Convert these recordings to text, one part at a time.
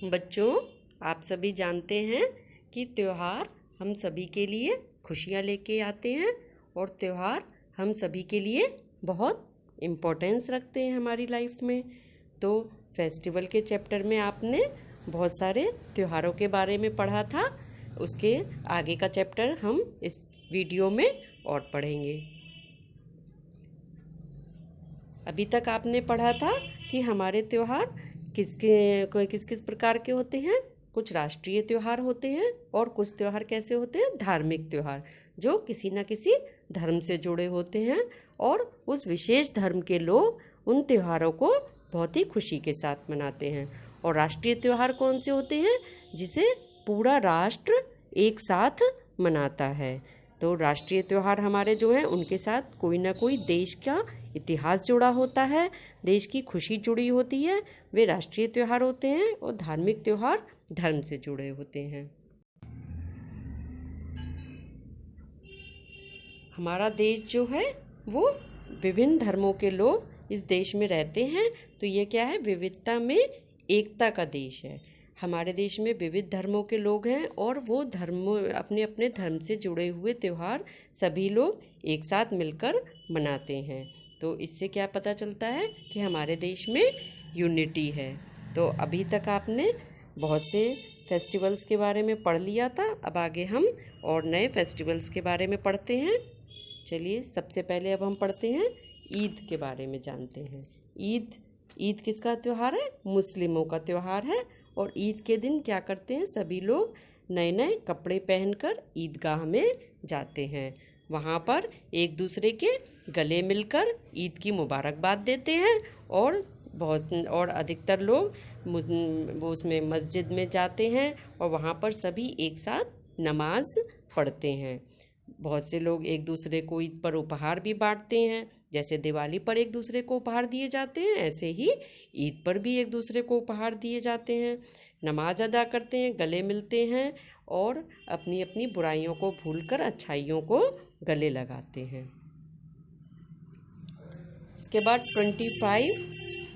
बच्चों, आप सभी जानते हैं कि त्योहार हम सभी के लिए खुशियाँ लेके आते हैं और त्योहार हम सभी के लिए बहुत इम्पोर्टेंस रखते हैं हमारी लाइफ में। तो फेस्टिवल के चैप्टर में आपने बहुत सारे त्योहारों के बारे में पढ़ा था। उसके आगे का चैप्टर हम इस वीडियो में और पढ़ेंगे। अभी तक आपने पढ़ा था कि हमारे त्योहार किस किस प्रकार के होते हैं। कुछ राष्ट्रीय त्योहार होते हैं और कुछ त्योहार कैसे होते हैं, धार्मिक त्योहार, जो किसी न किसी धर्म से जुड़े होते हैं और उस विशेष धर्म के लोग उन त्योहारों को बहुत ही खुशी के साथ मनाते हैं। और राष्ट्रीय त्योहार कौन से होते हैं, जिसे पूरा राष्ट्र एक साथ मनाता है। तो राष्ट्रीय त्यौहार हमारे जो हैं उनके साथ कोई ना कोई देश का इतिहास जुड़ा होता है, देश की खुशी जुड़ी होती है, वे राष्ट्रीय त्यौहार होते हैं। और धार्मिक त्यौहार धर्म से जुड़े होते हैं। हमारा देश जो है वो विभिन्न धर्मों के लोग इस देश में रहते हैं। तो ये क्या है, विविधता में एकता का देश है। हमारे देश में विविध धर्मों के लोग हैं और वो अपने अपने धर्म से जुड़े हुए त्यौहार सभी लोग एक साथ मिलकर मनाते हैं। तो इससे क्या पता चलता है कि हमारे देश में यूनिटी है। तो अभी तक आपने बहुत से फेस्टिवल्स के बारे में पढ़ लिया था। अब आगे हम और नए फेस्टिवल्स के बारे में पढ़ते हैं। चलिए, सबसे पहले अब हम पढ़ते हैं ईद के बारे में जानते हैं। ईद किसका त्यौहार है? मुस्लिमों का त्यौहार है। और ईद के दिन क्या करते हैं, सभी लोग नए नए कपड़े पहनकर ईदगाह में जाते हैं। वहाँ पर एक दूसरे के गले मिलकर ईद की मुबारकबाद देते हैं और अधिकतर लोग वो उसमें मस्जिद में जाते हैं और वहाँ पर सभी एक साथ नमाज पढ़ते हैं। बहुत से लोग एक दूसरे को ईद पर उपहार भी बांटते हैं। जैसे दिवाली पर एक दूसरे को उपहार दिए जाते हैं, ऐसे ही ईद पर भी एक दूसरे को उपहार दिए जाते हैं। नमाज अदा करते हैं, गले मिलते हैं और अपनी अपनी बुराइयों को भूलकर अच्छाइयों को गले लगाते हैं। इसके बाद 25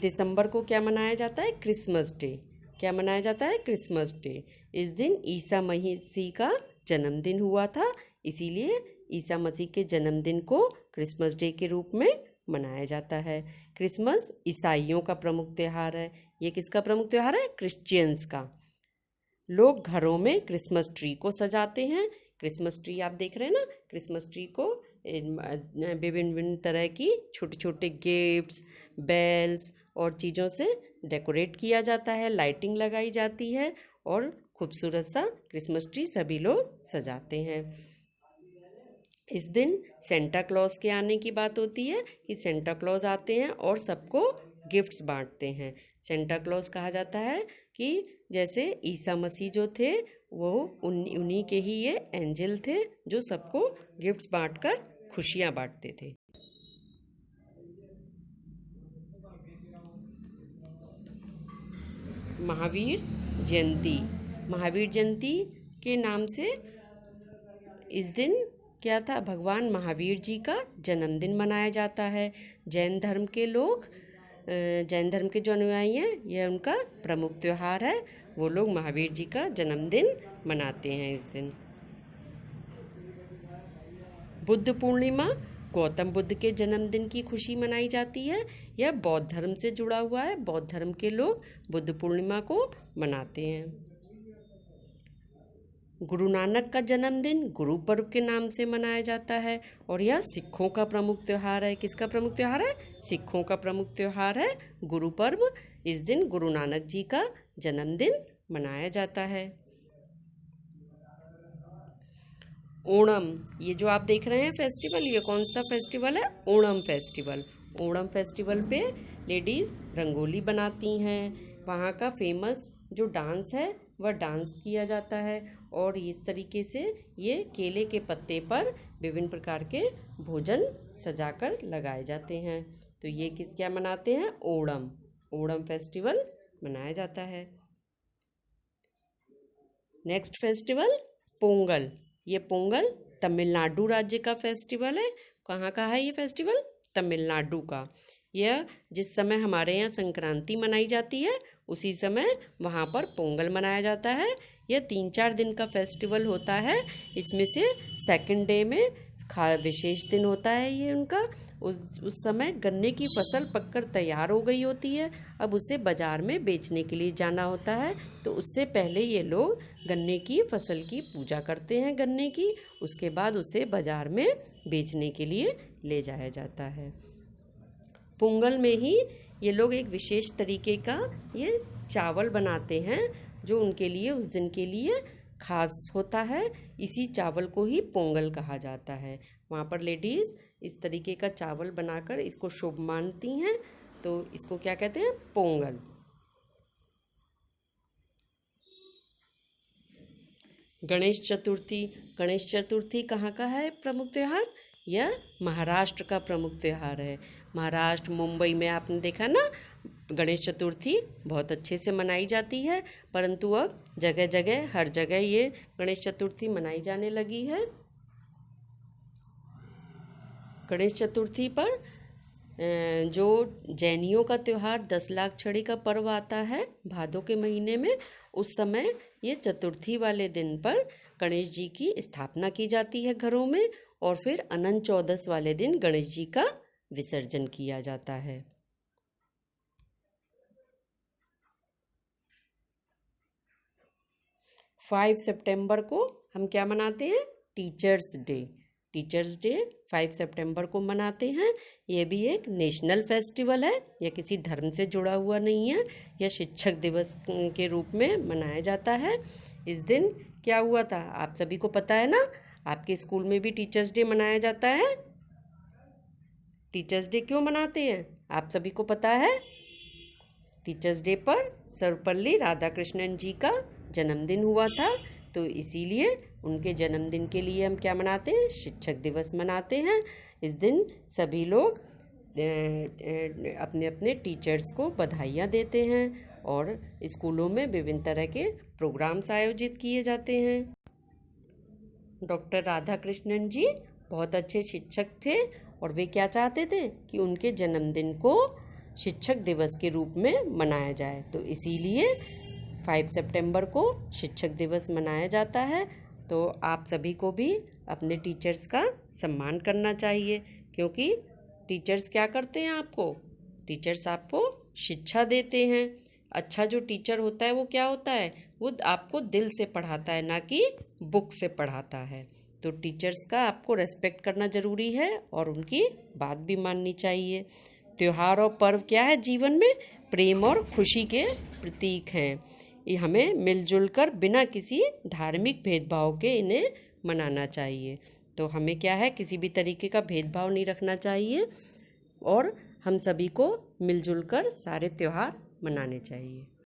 दिसंबर को क्या मनाया जाता है? Christmas day. क्या मनाया जाता है? Christmas day. इस दिन ईसा मसीह का जन्मदिन हुआ था, इसीलिए ईसा मसीह के जन्मदिन को क्रिसमस डे के रूप में मनाया जाता है। क्रिसमस ईसाइयों का प्रमुख त्यौहार है। ये किसका प्रमुख त्यौहार है? क्रिश्चियंस का। लोग घरों में क्रिसमस ट्री को सजाते हैं। क्रिसमस ट्री आप देख रहे हैं ना, क्रिसमस ट्री को विभिन्न विभिन्न तरह की छोटे छोटे गिफ्ट्स, बेल्स और चीज़ों से डेकोरेट किया जाता है, लाइटिंग लगाई जाती है और खूबसूरत सा क्रिसमस ट्री सभी लोग सजाते हैं। इस दिन सेंटा क्लॉज के आने की बात होती है कि सेंटा क्लॉज आते हैं और सबको गिफ्ट्स बांटते हैं। सेंटा क्लॉज कहा जाता है कि जैसे ईसा मसीह जो थे वो उन्हीं के ही ये एंजल थे जो सबको गिफ्ट्स बांटकर खुशियाँ बांटते थे। महावीर जयंती। महावीर जयंती के नाम से इस दिन क्या था, भगवान महावीर जी का जन्मदिन मनाया जाता है। जैन धर्म के जो अनुयायी हैं, यह उनका प्रमुख त्यौहार है। वो लोग महावीर जी का जन्मदिन मनाते हैं इस दिन। बुद्ध पूर्णिमा, गौतम बुद्ध के जन्मदिन की खुशी मनाई जाती है। यह बौद्ध धर्म से जुड़ा हुआ है। बौद्ध धर्म के लोग बुद्ध पूर्णिमा को मनाते हैं। गुरु नानक का जन्मदिन गुरु पर्व के नाम से मनाया जाता है और यह सिखों का प्रमुख त्यौहार है। किसका प्रमुख त्यौहार है? सिखों का प्रमुख त्यौहार है गुरु पर्व। इस दिन गुरु नानक जी का जन्मदिन मनाया जाता है। ओणम, ये जो आप देख रहे हैं फेस्टिवल, ये कौन सा फेस्टिवल है? ओणम फेस्टिवल। ओणम फेस्टिवल पे लेडीज़ रंगोली बनाती हैं। वहाँ का फेमस जो डांस है वह डांस किया जाता है और इस तरीके से ये केले के पत्ते पर विभिन्न प्रकार के भोजन सजाकर लगाए जाते हैं। तो ये क्या मनाते हैं? ओणम। ओणम फेस्टिवल मनाया जाता है। Next festival Pongal. ये पोंगल तमिलनाडु राज्य का फेस्टिवल है। कहाँ का है ये फेस्टिवल? तमिलनाडु का। यह जिस समय हमारे यहाँ संक्रांति मनाई जाती है उसी समय वहाँ पर पोंगल मनाया जाता है। यह 3-4 दिन का फेस्टिवल होता है। इसमें से सेकंड डे में विशेष दिन होता है ये उनका। उस समय गन्ने की फसल पककर तैयार हो गई होती है। अब उसे बाज़ार में बेचने के लिए जाना होता है, तो उससे पहले ये लोग गन्ने की फसल की पूजा करते हैं गन्ने की। उसके बाद उसे बाज़ार में बेचने के लिए ले जाया जाता है। पोंगल में ही ये लोग एक विशेष तरीके का ये चावल बनाते हैं जो उनके लिए उस दिन के लिए खास होता है। इसी चावल को ही पोंगल कहा जाता है। वहाँ पर लेडीज़ इस तरीके का चावल बनाकर इसको शुभ मानती हैं, तो इसको क्या कहते हैं? पोंगल। गणेश चतुर्थी। गणेश चतुर्थी कहाँ का है प्रमुख त्यौहार? यह महाराष्ट्र का प्रमुख त्यौहार है। महाराष्ट्र, मुंबई में आपने देखा ना, गणेश चतुर्थी बहुत अच्छे से मनाई जाती है। परंतु अब जगह जगह, हर जगह ये गणेश चतुर्थी मनाई जाने लगी है। गणेश चतुर्थी पर जो जैनियों का त्यौहार 10 लाख छड़ी का पर्व आता है भादों के महीने में, उस समय ये चतुर्थी वाले दिन पर गणेश जी की स्थापना की जाती है घरों में, और फिर अनंत चौदस वाले दिन गणेश जी का विसर्जन किया जाता है। 5 सितंबर को हम क्या मनाते हैं? Teachers day. टीचर्स डे 5 सितंबर को मनाते हैं। ये भी एक नेशनल फेस्टिवल है। यह किसी धर्म से जुड़ा हुआ नहीं है। यह शिक्षक दिवस के रूप में मनाया जाता है। इस दिन क्या हुआ था आप सभी को पता है ना? आपके स्कूल में भी टीचर्स डे मनाया जाता है। टीचर्स डे क्यों मनाते हैं आप सभी को पता है? टीचर्स डे पर सर्वपल्ली राधाकृष्णन जी का जन्मदिन हुआ था, तो इसीलिए उनके जन्मदिन के लिए हम क्या मनाते हैं? शिक्षक दिवस मनाते हैं। इस दिन सभी लोग अपने अपने टीचर्स को बधाइयाँ देते हैं और स्कूलों में विभिन्न तरह के प्रोग्राम्स आयोजित किए जाते हैं। डॉक्टर राधाकृष्णन जी बहुत अच्छे शिक्षक थे और वे क्या चाहते थे कि उनके जन्मदिन को शिक्षक दिवस के रूप में मनाया जाए, तो इसीलिए 5 सितंबर को शिक्षक दिवस मनाया जाता है। तो आप सभी को भी अपने टीचर्स का सम्मान करना चाहिए, क्योंकि टीचर्स क्या करते हैं आपको? टीचर्स आपको शिक्षा देते हैं। अच्छा जो टीचर होता है वो क्या होता है? वो आपको दिल से पढ़ाता है, ना कि बुक से पढ़ाता है। तो टीचर्स का आपको रेस्पेक्ट करना ज़रूरी है और उनकी बात भी माननी चाहिए। त्योहार और पर्व क्या है जीवन में? प्रेम और खुशी के प्रतीक हैं। ये हमें मिलजुल कर बिना किसी धार्मिक भेदभाव के इन्हें मनाना चाहिए। तो हमें क्या है, किसी भी तरीके का भेदभाव नहीं रखना चाहिए और हम सभी को मिलजुल कर सारे त्योहार मनाने चाहिए।